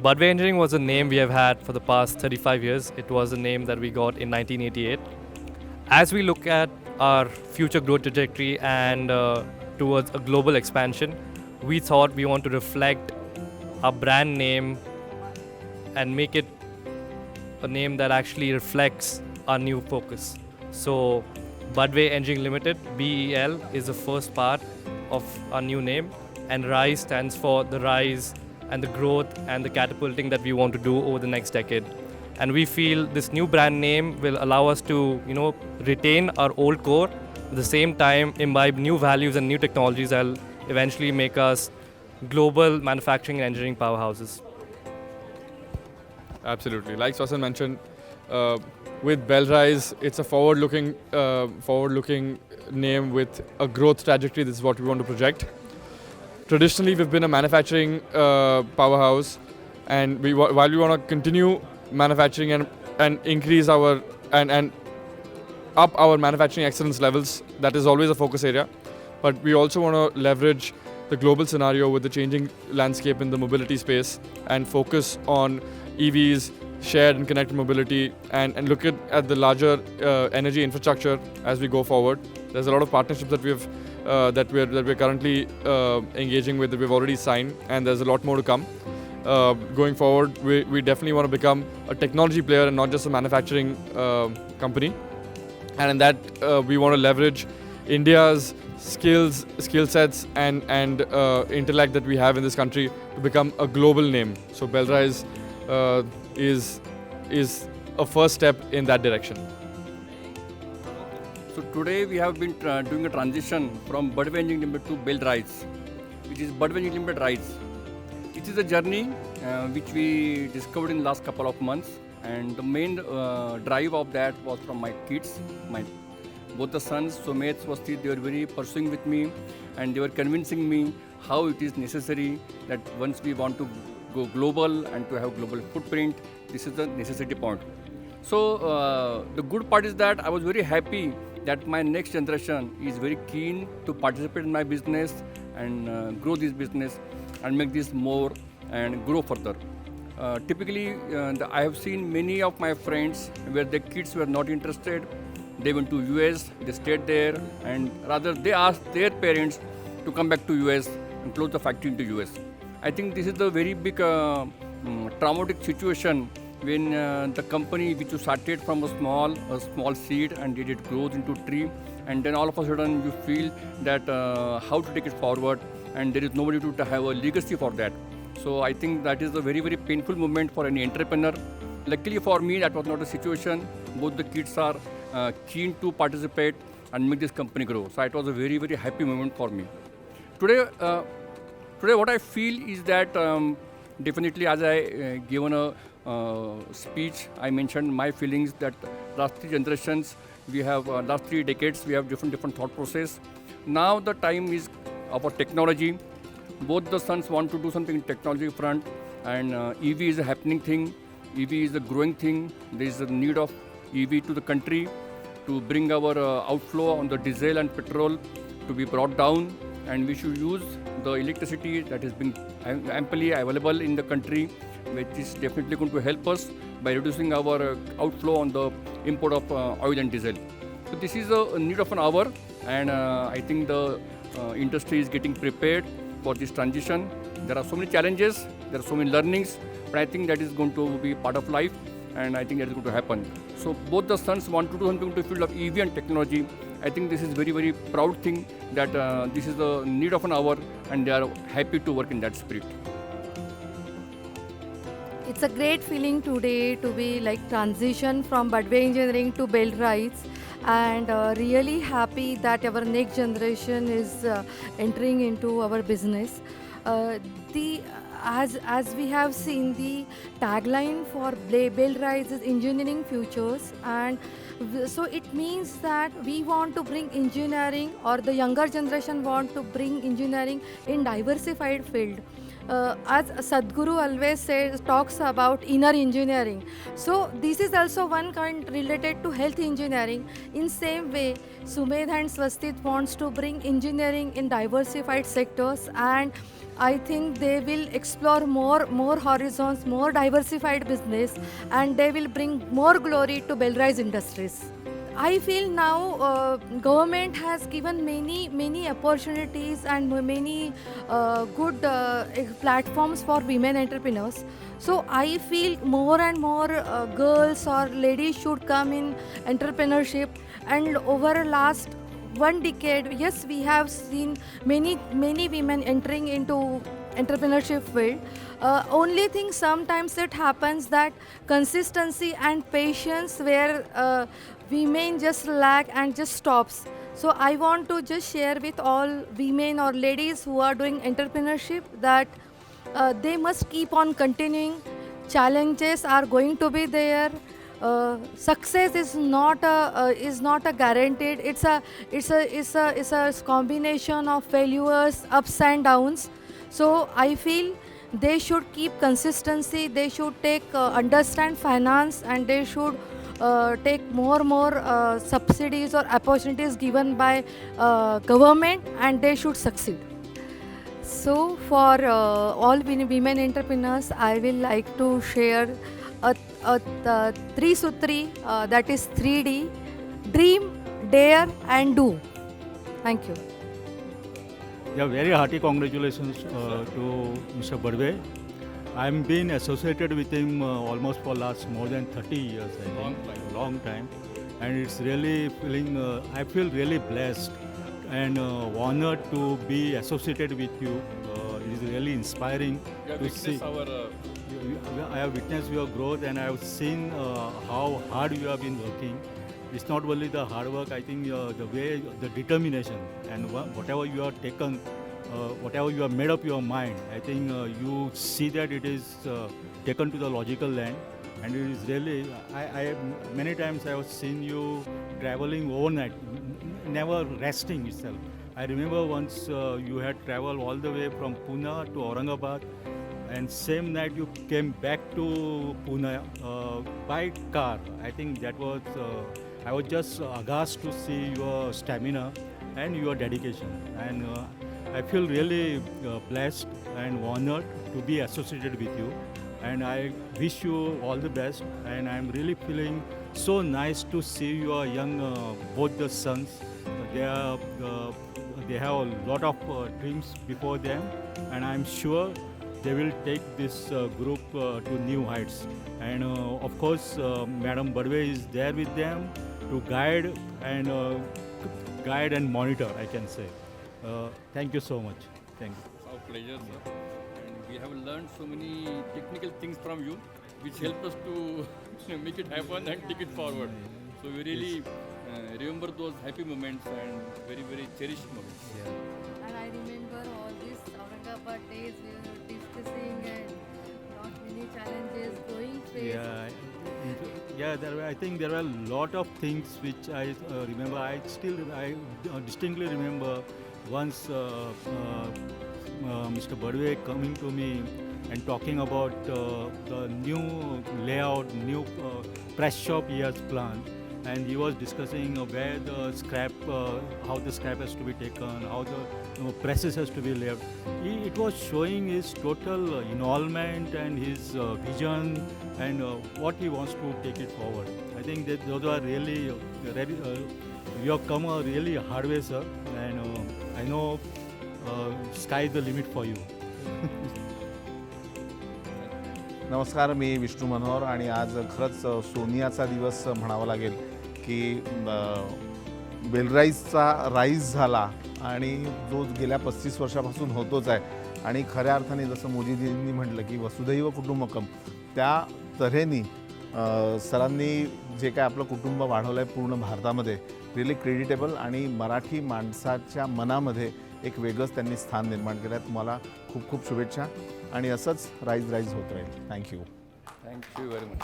Badve Engineering was a name we have had for the past 35 years. It was a name that we got in 1988. As we look at our future growth trajectory and towards a global expansion, we thought we want to reflect our brand name and make it a name that actually reflects our new focus. So, Badve Engineering Limited, BEL, is the first part of our new name, and RISE stands for the rise and the growth and the catapulting that we want to do over the next decade. And we feel this new brand name will allow us to, retain our old core, at the same time imbibe new values and new technologies that will eventually make us global manufacturing and engineering powerhouses. Absolutely. Like Swasan mentioned, with Belrise, it's a forward-looking name with a growth trajectory. This is what we want to project. Traditionally, we've been a manufacturing powerhouse, and while we want to continue manufacturing and increase our and up our manufacturing excellence levels, that is always a focus area. But we also want to leverage the global scenario with the changing landscape in the mobility space and focus on EVs, shared and connected mobility, and look at the larger energy infrastructure as we go forward. There's a lot of partnerships that we're currently engaging with, that we've already signed, and there's a lot more to come. Going forward, we definitely want to become a technology player and not just a manufacturing company. And in that, we want to leverage India's skill sets and intellect that we have in this country to become a global name. So Belrise is a first step in that direction. So today we have been doing a transition from Badve Engineering Limited to Belrise, which is Badve Engineering Limited Rise. It is a journey which we discovered in the last couple of months, and the main drive of that was from my kids. Both the sons, Sumit, Swasti, they were very pursuing with me, and they were convincing me how it is necessary that once we want to go global and to have global footprint, this is the necessity point. So the good part is that I was very happy that my next generation is very keen to participate in my business and grow this business and make this more and grow further. Typically, I have seen many of my friends where their kids were not interested. They went to US, they stayed there, and rather they asked their parents to come back to US and close the factory into US. I think this is a very big traumatic situation when the company which you started from a small seed and it grows into a tree, and then all of a sudden you feel that how to take it forward, and there is nobody to have a legacy for that. So I think that is a very, very painful moment for any entrepreneur. Luckily for me, that was not a situation. Both the kids are keen to participate and make this company grow. So it was a very, very happy moment for me. Today what I feel is that definitely, as I given a speech, I mentioned my feelings that last 3 generations, we have last 3 decades, we have different thought process. Now the time is about technology. Both the sons want to do something in technology front, and EV is a happening thing. EV is a growing thing. There is a need of EV to the country to bring our outflow on the diesel and petrol to be brought down, and we should use the electricity that is being amply available in the country, which is definitely going to help us by reducing our outflow on the import of oil and diesel. So this is a need of an hour, and I think the industry is getting prepared for this transition. There are so many challenges, there are so many learnings, but I think that is going to be part of life, and I think that is going to happen. So both the sons want to do something to the field of EV and technology. I think this is very, very proud thing that this is the need of an hour, and they are happy to work in that spirit. It's a great feeling today to be like transition from Badve Engineering to Belrise, and really happy that our next generation is entering into our business. As we have seen, the tagline for Belrise is engineering futures, and so it means that we want to bring engineering, or the younger generation want to bring engineering in diversified field. as Sadhguru always says, talks about inner engineering. So this is also one kind related to health engineering. In same way, Sumedh and Swastit wants to bring engineering in diversified sectors, and I think they will explore more horizons, more diversified business, and they will bring more glory to Belrise Industries. I feel now government has given many opportunities and many good platforms for women entrepreneurs. So I feel more and more girls or ladies should come in entrepreneurship. And over last one decade, yes, we have seen many women entering into entrepreneurship field. Only thing sometimes it happens that consistency and patience where women just lack and just stops. So I want to just share with all women or ladies who are doing entrepreneurship that they must keep on continuing. Challenges are going to be there. Success is not a guaranteed. It's a combination of failures, ups and downs. So I feel they should keep consistency. They should take understand finance, and they should take more subsidies or opportunities given by government, and they should succeed. So, for all women entrepreneurs, I will like to share a three sutri, that is 3D: dream, dare, and do. Thank you. Yeah, very hearty congratulations to Mr. Badve. I'm been associated with him almost for last more than 30 years, I think. Long time. And it's really feeling, I feel really blessed and honored to be associated with you. It is really inspiring to see. I have witnessed your growth, and I have seen how hard you have been working. It's not only the hard work, I think the way, the determination, and whatever you have taken, whatever you have made up your mind, I think you see that it is taken to the logical land, and it is really, many times I have seen you traveling overnight, never resting itself. I remember once you had traveled all the way from Pune to Aurangabad, and same night you came back to Pune by car. I think that was, I was just aghast to see your stamina and your dedication. And I feel really blessed and honored to be associated with you. And I wish you all the best. And I'm really feeling so nice to see your young, both the sons. They are, they have a lot of dreams before them, and I'm sure they will take this group to new heights. And of course, Madam Badve is there with them to guide and monitor, I can say. Thank you so much. Thank you. Our pleasure, sir. And we have learned so many technical things from you, which help us to make it happen and take it forward. So we really remember those happy moments and very cherished moments. And I remember all these Aurangabad days we were discussing and not many challenges going faced. I think there were a lot of things which I remember. I distinctly remember once Mr. Badve coming to me and talking about the new layout, new press shop he has planned. And he was discussing where the scrap, how the scrap has to be taken, how the presses has to be left. It was showing his total involvement and his vision and what he wants to take it forward. I think that those are really, you have come a really hard way, sir. And I know sky is the limit for you. नमस्कार, मी विष्णू मनोहर आणि आज खरंच सोनियाचा दिवस म्हणावा लागेल की बेलराईजचा rise झाला आणि जो गेल्या 35 वर्षापासून होतोच आहे. आणि खऱ्या अर्थाने जसं मोदीजींनी म्हटलं की वसुधैव कुटुंबकम, त्या तऱ्हेने सरांनी जे काय आपलं कुटुंब वाढवलं आहे पूर्ण भारतामध्ये, रिअली क्रेडिटेबल. आणि मराठी माणसाच्या मनामध्ये एक वेगळंच त्यांनी स्थान निर्माण केलं आहे. तुम्हाला खूप खूप शुभेच्छा आणि असंच राईज होत राहील. Thank you. Thank you very much.